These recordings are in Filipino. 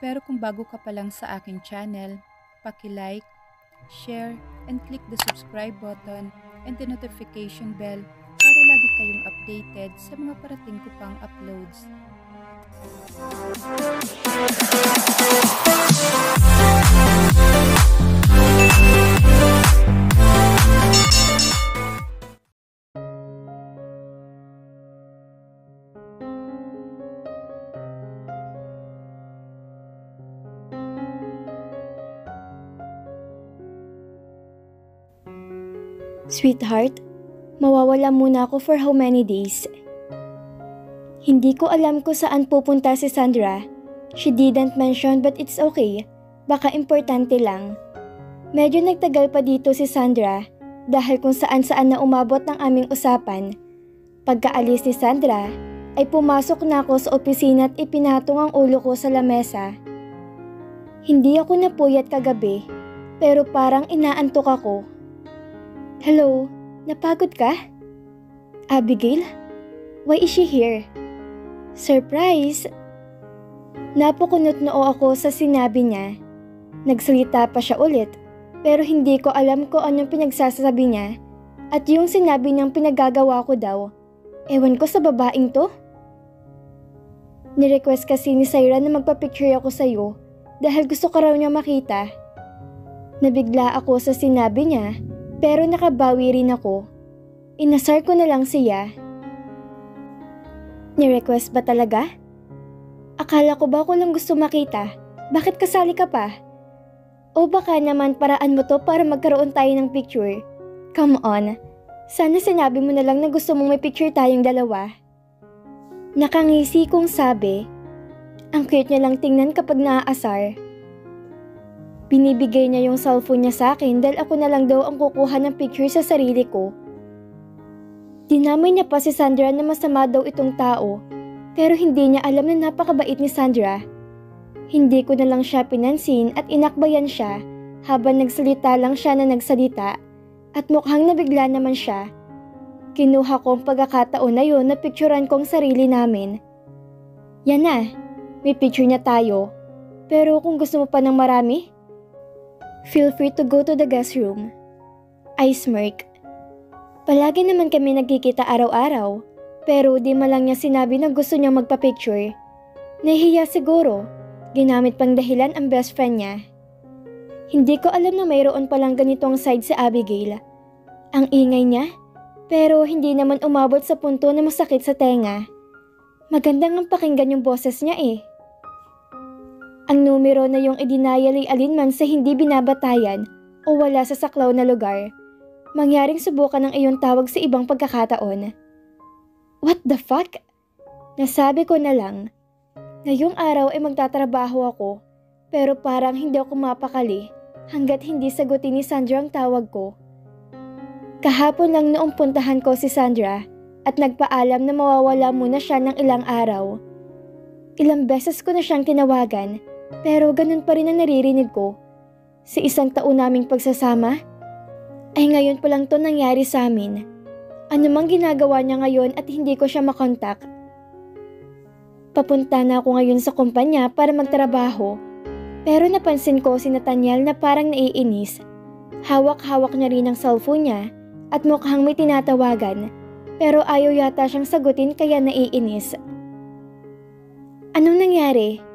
Pero kung bago ka pa lang sa aking channel, paki-like, share, and click the subscribe button and the notification bell para lagi kayong updated sa mga parating ko pang uploads. Sweetheart, mawawala muna ako for how many days? Hindi ko alam kung saan pupunta si Sandra. She didn't mention but it's okay. Baka importante lang. Medyo nagtagal pa dito si Sandra dahil kung saan-saan na umabot ng aming usapan. Pagkaalis ni Sandra ay pumasok na ako sa opisina at ipinatong ang ulo ko sa lamesa. Hindi ako napuyat kagabi pero parang inaantok ako. Hello, napagod ka? Abigail? Why is she here? Surprise! Napukunot noo ako sa sinabi niya. Nagsalita pa siya ulit, pero hindi ko alam kung anong pinagsasabi niya at yung sinabi niyang pinagagawa ko daw. Ewan ko sa babaeng to. Nirequest kasi ni Syra na magpa-picture ako sa'yo dahil gusto ka raw niya makita. Nabigla ako sa sinabi niya. Pero nakabawi rin ako. Inasar ko na lang siya. Ni-request ba talaga? Akala ko ba ako lang gusto makita? Bakit kasali ka pa? O baka naman paraan mo to para magkaroon tayo ng picture? Come on. Sana sinabi mo na lang na gusto mong may picture tayong dalawa. Nakangisi kong sabi. Ang cute niya lang tingnan kapag naaasar. Binibigay niya yung cellphone niya sa akin dahil ako na lang daw ang kukuha ng picture sa sarili ko. Dinamay niya pa si Sandra na masama daw itong tao, pero hindi niya alam na napakabait ni Sandra. Hindi ko na lang siya pinansin at inakbayan siya habang nagsalita lang siya na nagsalita at mukhang nabigla naman siya. Kinuha ko ang pagkakataon na yun na picturean ko ang sarili namin. Yan na, may picture niya tayo. Pero kung gusto mo pa ng marami, feel free to go to the guest room. I smirk. Palagi naman kami nagkikita araw-araw, pero di man lang niya sinabi na gusto niya magpa-picture. Nahihiya siguro, ginamit pang dahilan ang best friend niya. Hindi ko alam na mayroon palang ganitong side sa Abigail. Ang ingay niya, pero hindi naman umabot sa punto na masakit sa tenga. Magandang ang pakinggan yung boses niya eh. Ang numero na yung idinayal ay alinman sa hindi binabatayan o wala sa saklaw na lugar. Mangyaring subukan ng iyong tawag sa ibang pagkakataon. What the fuck? Nasabi ko na lang. Ngayong araw ay magtatrabaho ako, pero parang hindi ako mapakali hanggat hindi sagutin ni Sandra ang tawag ko. Kahapon lang noong puntahan ko si Sandra at nagpaalam na mawawala muna siya ng ilang araw. Ilang beses ko na siyang tinawagan. Pero ganun pa rin ang naririnig ko. Sa isang taon naming pagsasama, ay ngayon pa lang to nangyari sa amin. Ano mang ginagawa niya ngayon at hindi ko siya makontak. Papunta na ako ngayon sa kumpanya para magtrabaho. Pero napansin ko si Nathaniel na parang naiinis. Hawak-hawak niya rin ang cellphone niya at mukhang may tinatawagan. Pero ayaw yata siyang sagutin kaya naiinis. Anong nangyari?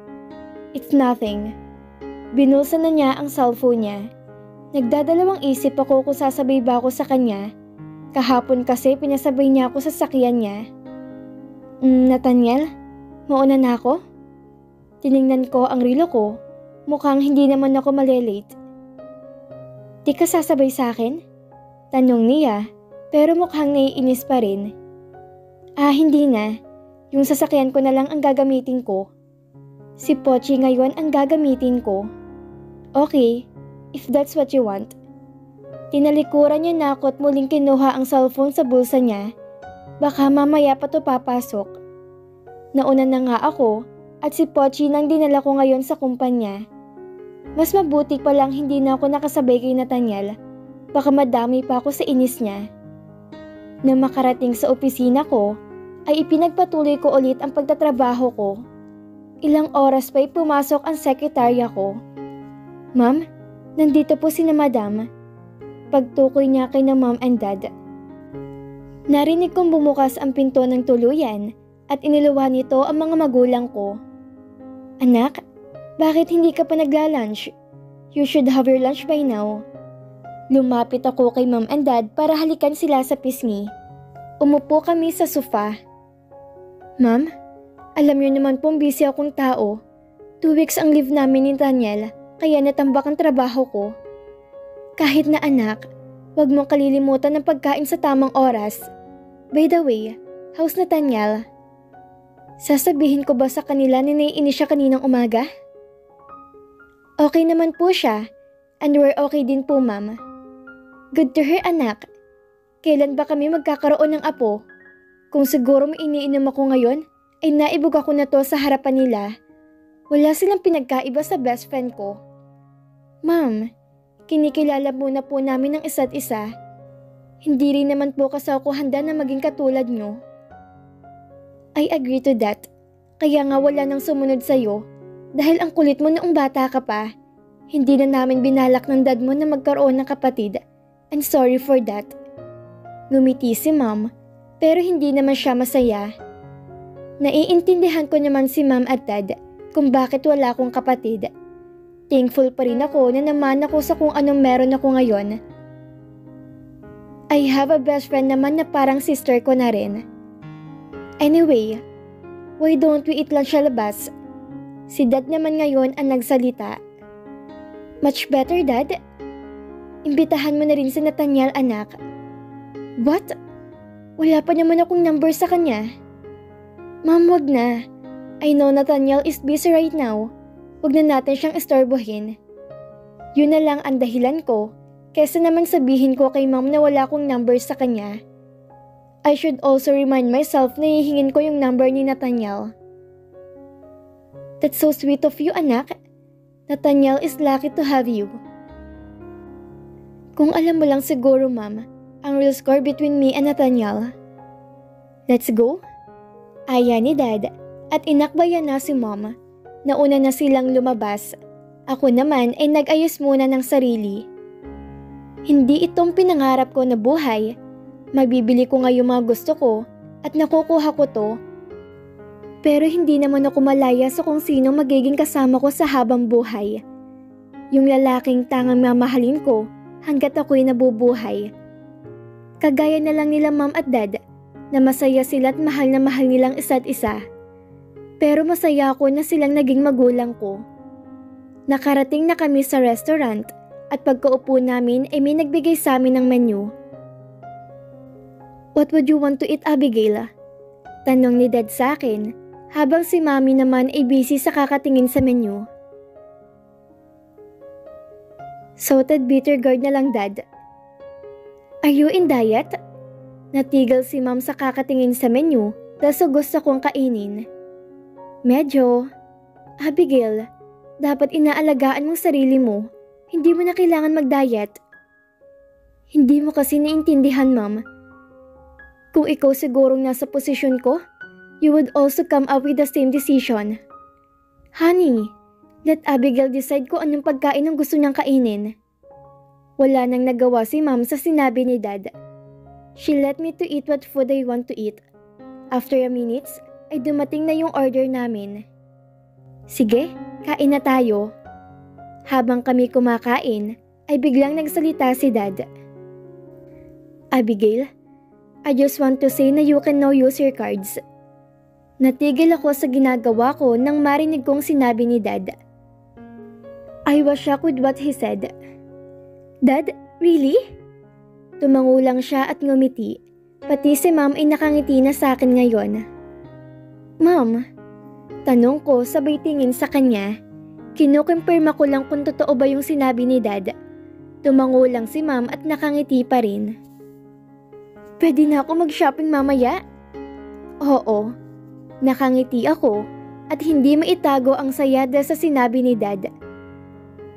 It's nothing. Binulsa na niya ang cellphone niya. Nagdadalawang isip ako kung sasabay ba ako sa kanya. Kahapon kasi pinasabay niya ako sa sakyan niya. Nathaniel, mauna na ako? Tiningnan ko ang relo ko. Mukhang hindi naman ako malilate. Di ka sasabay sa akin? Tanong niya, pero mukhang naiinis pa rin. Hindi na. Yung sasakyan ko na lang ang gagamitin ko. Si Pochi ngayon ang gagamitin ko. Okay, if that's what you want. Tinalikuran niya na ako at muling kinuha ang cellphone sa bulsa niya. Baka mamaya pa to papasok. Nauna na nga ako at si Pochi nang dinala ko ngayon sa kumpanya. Mas mabuti pa lang hindi na ako nakasabay kay Nathaniel. Baka madami pa ako sa inis niya. Nang makarating sa opisina ko, ay ipinagpatuloy ko ulit ang pagtatrabaho ko. Ilang oras pa'y pumasok ang sekretarya ko. Ma'am, nandito po si na Madam. Pagtukoy niya kay na Mom and Dad. Narinig kong bumukas ang pinto ng tuluyan at iniluwa nito ang mga magulang ko. Anak, bakit hindi ka pa nagla-lunch? You should have your lunch by now. Lumapit ako kay Mom and Dad para halikan sila sa pisngi. Umupo kami sa sofa. Ma'am, alam niyo naman pong busy akong tao. 2 weeks ang leave namin ni Daniel, kaya natambak ang trabaho ko. Kahit na anak, wag mong kalilimutan ng pagkain sa tamang oras. By the way, how's Nathaniel? Sasabihin ko ba sa kanila na naiinis siya kaninang umaga? Okay naman po siya, and we're okay din po, Ma'am. Good to hear, anak. Kailan ba kami magkakaroon ng apo? Kung siguro may iniinom ako ngayon, ay naibog ako na to sa harapan nila. Wala silang pinagkaiba sa best friend ko. Ma'am, kinikilala muna po namin ang isa't isa. Hindi rin naman po kasi ako handa na maging katulad nyo. I agree to that. Kaya nga wala nang sumunod sa'yo. Dahil ang kulit mo noong bata ka pa. Hindi na namin binalak ng dad mo na magkaroon ng kapatid. I'm sorry for that. Ngumiti si Ma'am, pero hindi naman siya masaya. Naiintindihan ko naman si Ma'am at Dad kung bakit wala akong kapatid. Thankful pa rin ako na naman ako sa kung anong meron ako ngayon. I have a best friend naman na parang sister ko na rin. Anyway, why don't we eat lunch sa labas? Si Dad naman ngayon ang nagsalita. Much better, Dad. Imbitahan mo na rin si Nathaniel, anak. What? Wala pa naman akong number sa kanya. Ma'am, wag na. I know Nathaniel is busy right now. Wag na natin siyang istorbohin. Yun na lang ang dahilan ko, kesa naman sabihin ko kay Ma'am na wala akong number sa kanya. I should also remind myself na hihingin ko yung number ni Nathaniel. That's so sweet of you, anak. Nathaniel is lucky to have you. Kung alam mo lang siguro, Ma'am, ang real score between me and Nathaniel. Let's go? Aya ni Dad at inakbayan na si Mom. Nauna na silang lumabas. Ako naman ay nag-ayos muna ng sarili. Hindi itong pinangarap ko na buhay. Magbibili ko nga yung mga gusto ko at nakukuha ko to. Pero hindi naman ako malaya sa kung sino magiging kasama ko sa habang buhay. Yung lalaking tangang mamahalin ko hanggat ako'y nabubuhay. Kagaya na lang nila Mom at Dad na masaya sila at mahal na mahal nilang isa't isa. Pero masaya ako na silang naging magulang ko. Nakarating na kami sa restaurant at pagkaupo namin ay may nagbigay sa amin ng menu. What would you want to eat, Abigail? Tanong ni Dad sa akin habang si Mommy naman ay busy sa kakatingin sa menu. Salted bitter gourd na lang, Dad. Are you in diet? Natigil si Ma'am sa kakatingin sa menu dahil gusto kong kainin. Medyo. Abigail, dapat inaalagaan mong sarili mo. Hindi mo na kailangan mag-diet. Hindi mo kasi naiintindihan, Ma'am. Kung ikaw sigurong nasa posisyon ko, you would also come up with the same decision. Honey, let Abigail decide kung anong pagkain ang gusto niyang kainin. Wala nang nagawa si Ma'am sa sinabi ni Dad. She let me to eat what food I want to eat. After a minute, ay dumating na yung order namin. Sige, kain na tayo. Habang kami kumakain, ay biglang nagsalita si Dad. Abigail, I just want to say na you can now use your cards. Natigil ako sa ginagawa ko nang marinig kong sinabi ni Dad. I was shocked with what he said. Dad, really? Tumango lang siya at ngumiti. Pati si Ma'am ay nakangiti na sa akin ngayon. Ma'am, tanong ko sabay tingin sa kanya. Kinukumpirma ko lang kung totoo ba yung sinabi ni Dad. Tumango lang si Ma'am at nakangiti pa rin. Pwede na ako mag-shopping mamaya? Oo. Nakangiti ako at hindi maitago ang saya dahil sa sinabi ni Dad.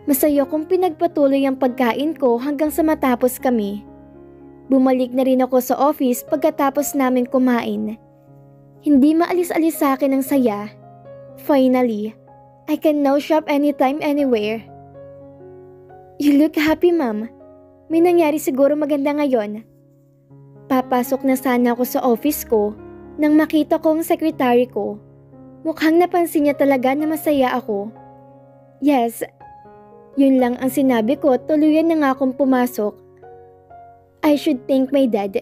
Masaya kong pinagpatuloy ang pagkain ko hanggang sa matapos kami. Bumalik na rin ako sa office pagkatapos namin kumain. Hindi maalis-alis sa akin ang saya. Finally, I can now shop anytime, anywhere. You look happy, Ma'am. May nangyari siguro maganda ngayon. Papasok na sana ako sa office ko nang makita ko ang sekretary ko. Mukhang napansin niya talaga na masaya ako. Yes, yun lang ang sinabi ko, tuluyan na nga akong pumasok. I should thank my dad.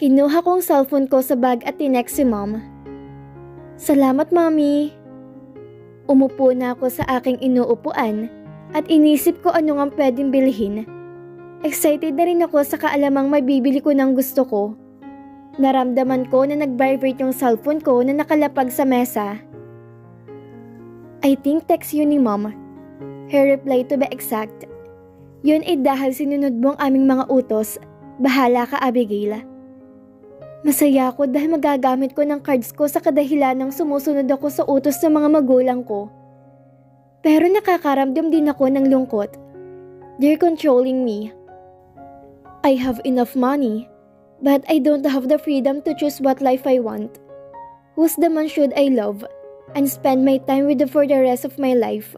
Kinuha ko ang cellphone ko sa bag at tinext si Mom. Salamat, Mommy. Umupo na ako sa aking inuupuan at inisip ko ano nga pwedeng bilhin. Excited na rin ako sa kaalamang mabibili ko ng gusto ko. Naramdaman ko na nag-vibrate yung cellphone ko na nakalapag sa mesa. I think text yun ni Mom. Her reply to be exact. Yun ay dahil sinunod mo ang aming mga utos. Bahala ka, Abigail. Masaya ako dahil magagamit ko ng cards ko sa kadahilan ng sumusunod ako sa utos ng mga magulang ko. Pero nakakaramdam din ako ng lungkot. They're controlling me. I have enough money, but I don't have the freedom to choose what life I want. Who's the man should I love and spend my time with for the rest of my life?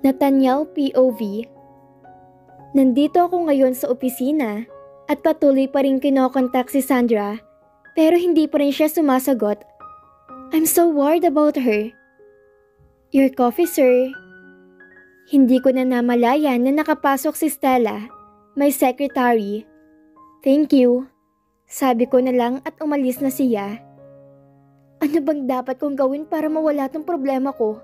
Nathaniel POV. Nandito ako ngayon sa opisina at patuloy pa rin kinokontak si Sandra pero hindi pa rin siya sumasagot. I'm so worried about her. Your coffee, sir. Hindi ko na namalayan na nakapasok si Stella, my secretary. Thank you. Sabi ko na lang at umalis na siya. Ano bang dapat kong gawin para mawala tong problema ko?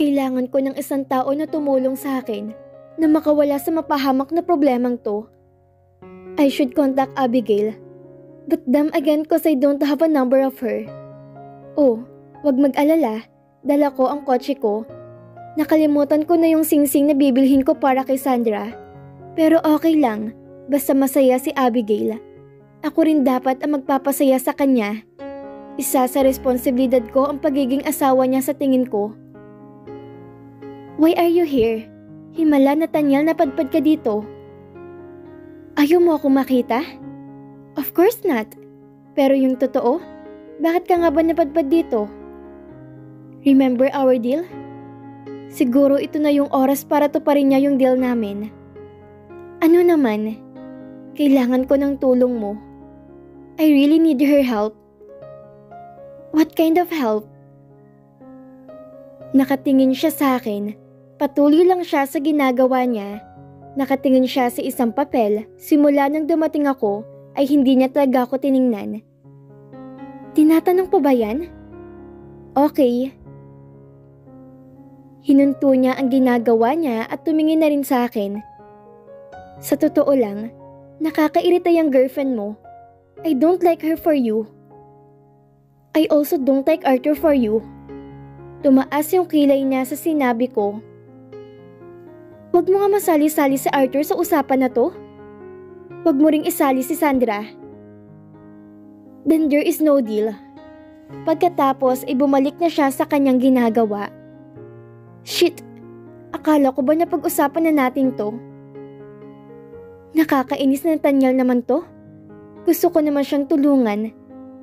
Kailangan ko ng isang tao na tumulong sa akin na makawala sa mapahamak na problemang to. I should contact Abigail. But damn again cause I don't have a number of her. Oh, wag mag-alala. Dala ko ang kotse ko. Nakalimutan ko na yung singsing na bibilhin ko para kay Sandra. Pero okay lang, basta masaya si Abigail. Ako rin dapat ang magpapasaya sa kanya. Isa sa responsibilidad ko ang pagiging asawa niya sa tingin ko. Why are you here? Himala, Nathaniel, napadpad ka dito. Ayaw mo ako makita? Of course not. Pero yung totoo, bakit ka nga ba napadpad dito? Remember our deal? Siguro ito na yung oras para tuparin niya yung deal namin. Ano naman? Kailangan ko ng tulong mo. I really need her help. What kind of help? Nakatingin siya sa akin. Patuloy lang siya sa ginagawa niya. Nakatingin siya sa isang papel. Simula nang dumating ako, ay hindi niya talaga ako tiningnan. Tinatanong po ba yan? Okay. Hinunto niya ang ginagawa niya at tumingin na rin sa akin. Sa totoo lang, nakakairita yung girlfriend mo. I don't like her for you. I also don't like Arthur for you. Tumaas yung kilay niya sa sinabi ko. Huwag mo nga masali-sali si Arthur sa usapan na to. Huwag mo ring isali si Sandra. Then there is no deal. Pagkatapos ay bumalik na siya sa kanyang ginagawa. Shit! Akala ko ba na pag-usapan na natin to? Nakakainis na Nathaniel naman to. Gusto ko naman siyang tulungan.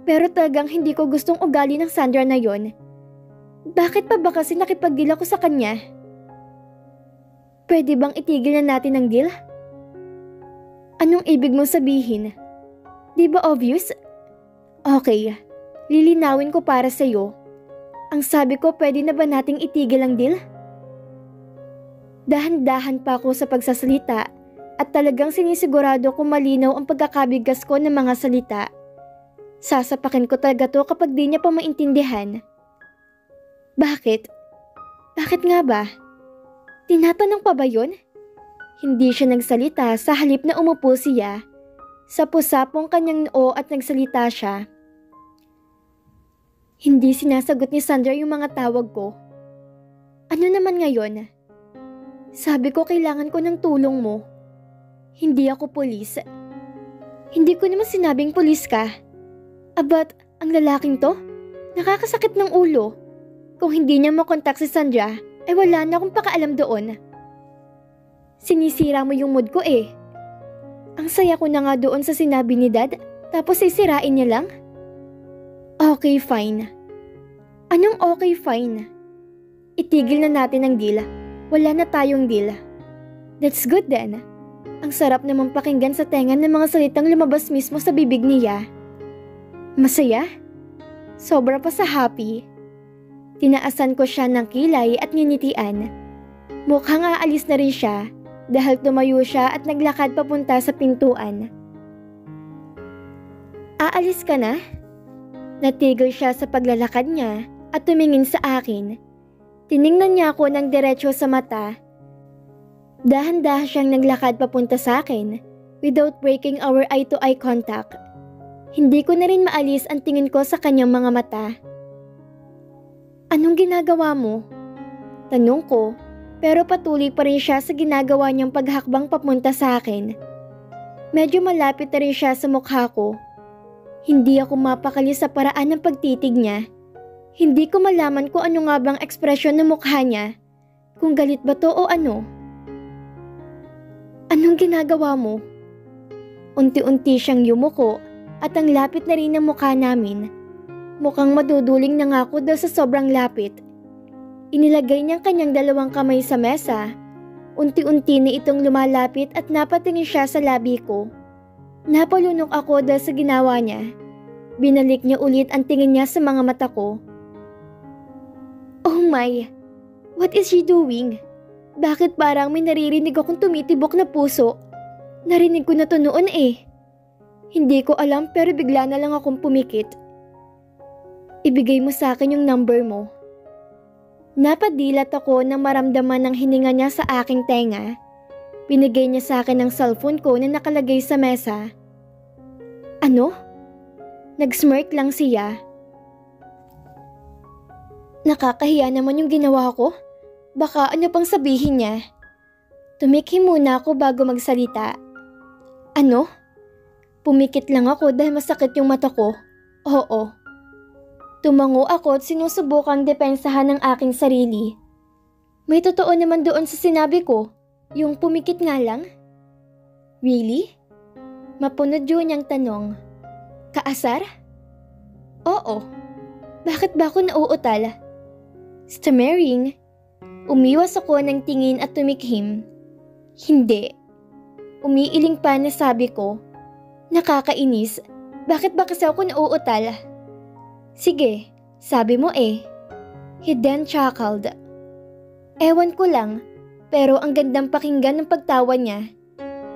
Pero talagang hindi ko gustong ugali ng Sandra na yon. Bakit pa ba kasi nakipag-deal ako sa kanya? Pwede bang itigil na natin ang deal? Anong ibig mong sabihin? Di ba obvious? Okay, lilinawin ko para sa'yo. Ang sabi ko, pwede na ba nating itigil ang deal? Dahan-dahan pa ako sa pagsasalita at talagang sinisigurado ko malinaw ang pagkakabigas ko ng mga salita. Sasapakin ko talaga to kapag di niya pa maintindihan. Bakit? Bakit nga ba? Tinatanong pa ba yun? Hindi siya nagsalita sa halip na umupo siya. Sapo-sapong kanyang noo at nagsalita siya. Hindi sinasagot ni Sandra yung mga tawag ko. Ano naman ngayon? Sabi ko kailangan ko ng tulong mo. Hindi ako pulis. Hindi ko naman sinabing pulis ka. Abat, ang lalaking to? Nakakasakit ng ulo. Kung hindi niya makontak si Sandra, ay wala na akong pakaalam doon. Sinisira mo yung mood ko eh. Ang saya ko na nga doon sa sinabi ni Dad, tapos sisirain niya lang? Okay, fine. Anong okay, fine? Itigil na natin ang deal. Wala na tayong deal. That's good then. Ang sarap naman pakinggan sa tenga ng mga salitang lumabas mismo sa bibig niya. Masaya? Sobra pa sa happy. Tinaasan ko siya ng kilay at nginitian. Mukhang aalis na rin siya dahil tumayo siya at naglakad papunta sa pintuan. Aalis ka na? Natigil siya sa paglalakad niya at tumingin sa akin. Tiningnan niya ako ng diretso sa mata. Dahan-dahan siyang naglakad papunta sa akin without breaking our eye-to-eye contact. Hindi ko na rin maalis ang tingin ko sa kanyang mga mata. Anong ginagawa mo? Tanong ko, pero patuloy pa rin siya sa ginagawa niyang paghakbang papunta sa akin. Medyo malapit na rin siya sa mukha ko. Hindi ako mapakali sa paraan ng pagtitig niya. Hindi ko malaman kung ano nga bang ekspresyon ng mukha niya. Kung galit ba to o ano? Anong ginagawa mo? Unti-unti siyang yumuko at ang lapit na rin ng mukha namin. Mukhang maduduling na nga ako dahil sa sobrang lapit. Inilagay niyang kanyang dalawang kamay sa mesa. Unti-unti na itong lumalapit at napatingin siya sa labi ko. Napalunok ako dahil sa ginawa niya. Binalik niya ulit ang tingin niya sa mga mata ko. Oh my! What is she doing? Bakit parang may naririnig akong tumitibok na puso? Narinig ko na to noon eh. Hindi ko alam pero bigla na lang akong pumikit. Ibigay mo sa akin yung number mo. Napadilat ako nang maramdaman ng hininga niya sa aking tenga. Binigay niya sa akin ang cellphone ko na nakalagay sa mesa. Ano? Nag-smirk lang siya. Nakakahiya naman yung ginawa ko. Baka ano pang sabihin niya. Tumikhi muna ako bago magsalita. Ano? Pumikit lang ako dahil masakit yung mata ko. Oo. Tumango ako at sinusubukang depensahan ng aking sarili. May totoo naman doon sa sinabi ko. Yung pumikit nga lang? Really? Mapunod yun niyang tanong. Kaasar? Oo. Bakit ba ako nauutal? Stammering. Umiwas ako ng tingin at tumikhim. Hindi. Umiiling pa na sabi ko. Nakakainis. Bakit ba kasi ako nauutal? Sige, sabi mo eh. He then chuckled. Ewan ko lang, pero ang gandang pakinggan ng pagtawa niya.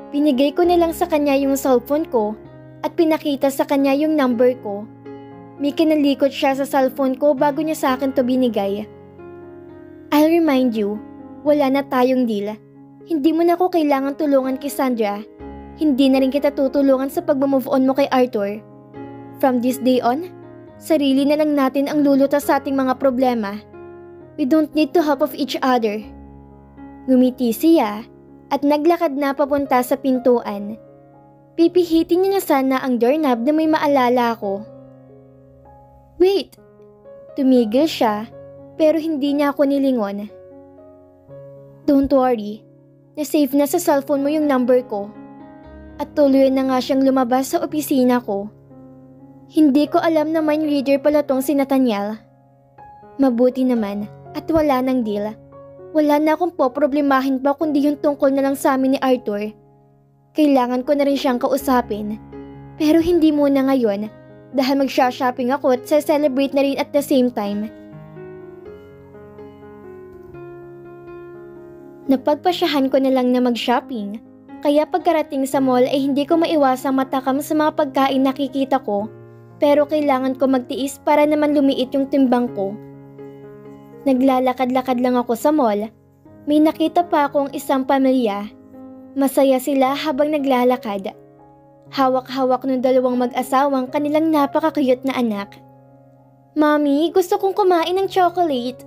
Binigay ko na lang sa kanya yung cellphone ko at pinakita sa kanya yung number ko. May kinalikot siya sa cellphone ko bago niya sa akin to binigay. I'll remind you, wala na tayong deal. Hindi mo na ako kailangan tulungan kay Sandra. Hindi na rin kita tutulungan sa pag-move on mo kay Arthur. From this day on, sarili na lang natin ang lulutas sa ating mga problema. We don't need to help of each other. Ngumiti siya at naglakad na papunta sa pintuan. Pipihitin niya na sana ang doorknob na may maalala ako. Wait! Tumigil siya pero hindi niya ako nilingon. Don't worry, na-save na sa cellphone mo yung number ko. At tuloy na nga siyang lumabas sa opisina ko. Hindi ko alam na mind reader pala tong si Nathaniel. Mabuti naman at wala nang deal. Wala na akong poproblemahin pa kundi yung tungkol na lang sa amin ni Arthur. Kailangan ko na rin siyang kausapin. Pero hindi muna ngayon dahil magsha-shopping ako at celebrate na rin at the same time. Napagpasyahan ko na lang na mag-shopping. Kaya pagkarating sa mall ay hindi ko maiwasang matakam sa mga pagkain nakikita ko. Pero kailangan ko magtiis para naman lumiit yung timbang ko. Naglalakad-lakad lang ako sa mall. May nakita pa akong isang pamilya. Masaya sila habang naglalakad. Hawak-hawak ng dalawang mag-asawang kanilang napaka-cute na anak. Mommy, gusto kong kumain ng chocolate.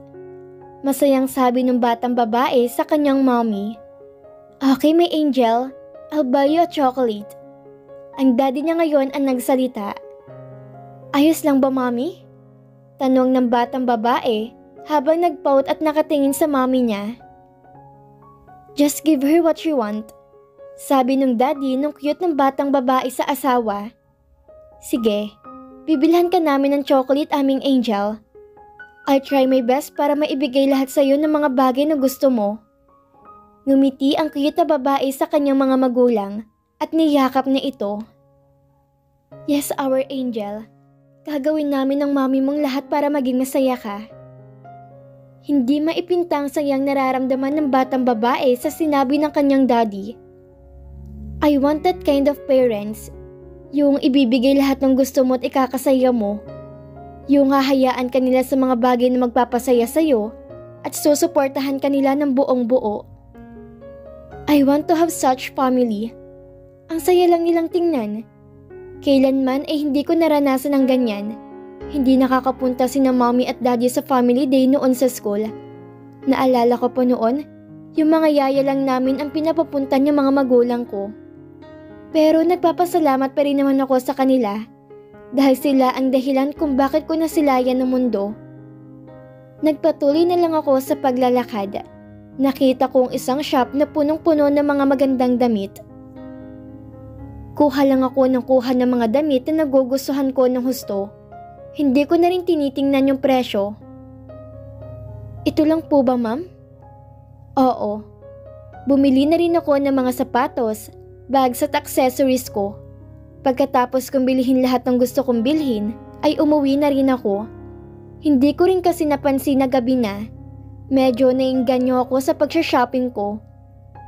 Masayang sabi ng batang babae sa kanyang mommy. Okay, my angel. I'll buy you a chocolate. Ang daddy niya ngayon ang nagsalita. Ayos lang ba, mommy? Tanong ng batang babae habang nagpout at nakatingin sa mommy niya. Just give her what she want. Sabi ng daddy nung cute ng batang babae sa asawa. Sige, Bibilhan ka namin ng chocolate, aming angel. I'll try my best para maibigay lahat sa iyo ng mga bagay na gusto mo. Ngumiti ang cute na babae sa kanyang mga magulang at niyakap niya ito. Yes, our angel. Gagawin namin ng mami mong lahat para maging masaya ka. Hindi maipintang sayang nararamdaman ng batang babae sa sinabi ng kanyang daddy. I want that kind of parents. Yung ibibigay lahat ng gusto mo at ikakasaya mo. Yung hahayaan ka nila sa mga bagay na magpapasaya sa'yo at susuportahan ka nila ng buong buo. I want to have such family. Ang saya lang nilang tingnan. Kailanman ay hindi ko naranasan ng ganyan. Hindi nakakapunta sina mommy at daddy sa family day noon sa school. Naalala ko po noon, yung mga yaya lang namin ang pinapapunta ng mga magulang ko. Pero nagpapasalamat pa rin naman ako sa kanila. Dahil sila ang dahilan kung bakit ko nasilayan ng mundo. Nagpatuloy na lang ako sa paglalakad. Nakita kong isang shop na punong-puno ng mga magandang damit. Kuha lang ako ng kuha ng mga damit na nagugustuhan ko ng husto. Hindi ko na rin tinitingnan yung presyo. Ito lang po ba, ma'am? Oo. Bumili na rin ako ng mga sapatos, bags at accessories ko. Pagkatapos kong bilhin lahat ng gusto kong bilhin, ay umuwi na rin ako. Hindi ko rin kasi napansin na gabi na. Medyo nainganyo ako sa pagsha-shopping ko.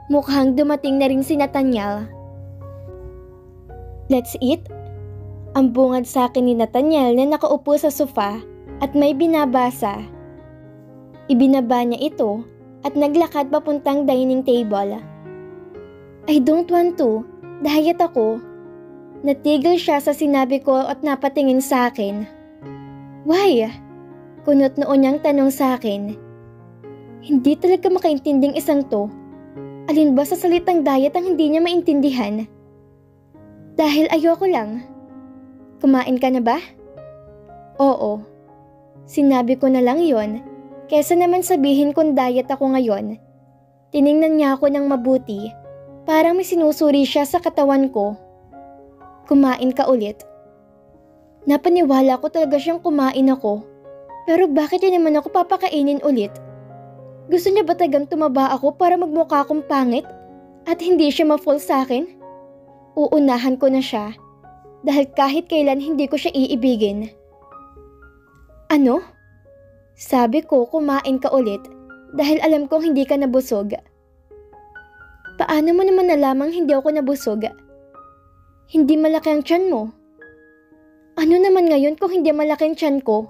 Mukhang dumating na rin si Nathaniel. Let's eat? Ang bungad sa akin ni Nathaniel na nakaupo sa sofa at may binabasa. Ibinaba niya ito at naglakad papuntang dining table. I don't want to. Diet ako. Natigil siya sa sinabi ko at napatingin sa akin. Why? Kunot noon niyang tanong sa akin. Hindi talaga makaintinding isang to. Alin ba sa salitang diet ang hindi niya maintindihan? Dahil ayoko lang. Kumain ka na ba? Oo. Sinabi ko na lang yon, kesa naman sabihin kung diet ako ngayon. Tiningnan niya ako ng mabuti, parang may sinusuri siya sa katawan ko. Kumain ka ulit. Napaniwala ko talaga siyang kumain ako. Pero bakit niya naman ako papakainin ulit? Gusto niya ba tagang tumaba ako para magmukha akong pangit? At hindi siya ma-fall sa akin? Uunahan ko na siya. Dahil kahit kailan hindi ko siya iibigin. Ano? Sabi ko kumain ka ulit dahil alam kong hindi ka nabusog. Paano mo naman nalamang hindi ako nabusog? Hindi malaki ang tiyan mo. Ano naman ngayon kung hindi malaki ang tiyan ko?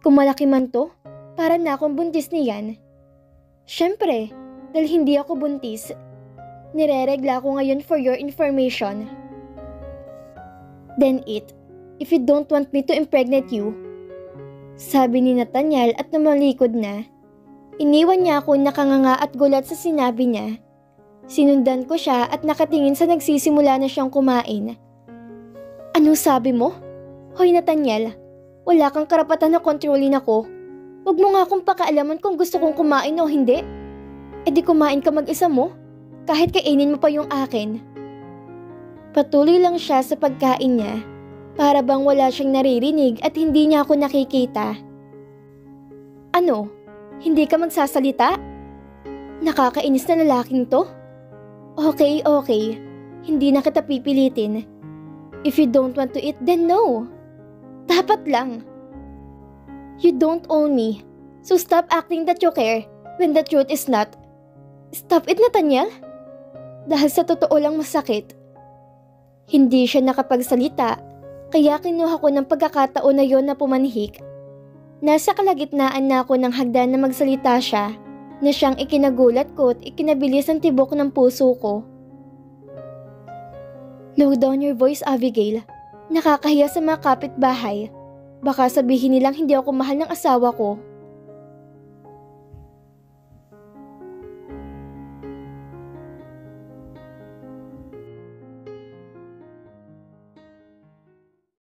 Kung malaki man to, para na akong buntis niyan. Siyempre, dahil hindi ako buntis. Nireregla ko ngayon for your information. Then eat, if you don't want me to impregnate you. Sabi ni Nathaniel at namalikod na. Iniwan niya ako nakanganga at gulat sa sinabi niya. Sinundan ko siya at nakatingin sa nagsisimula na siyang kumain. Anong sabi mo? Hoy Nathaniel, wala kang karapatan na kontrolin ako. Huwag mo nga akong pakialaman kung gusto kong kumain o hindi. E di kumain ka mag-isa mo, kahit kainin mo pa yung akin. Patuloy lang siya sa pagkain niya, para bang wala siyang naririnig at hindi niya ako nakikita. Ano? Hindi ka magsasalita? Nakakainis na lalaking to? Okay. Hindi na kita pipilitin. If you don't want to eat, then no. Dapat lang. You don't own me. So stop acting that you care when the truth is not. Stop it, Nathaniel. Dahil sa totoo lang masakit. Hindi siya nakapagsalita, kaya kinuha ko ng pagkakataon na yon na pumanhik. Nasa kalagitnaan na ako ng hagdan na magsalita siya, na siyang ikinagulat ko at ikinabilis ang tibok ng puso ko. Low down your voice, Abigail. Nakakahiya sa mga kapitbahay. Baka sabihin nilang hindi ako mahal ng asawa ko.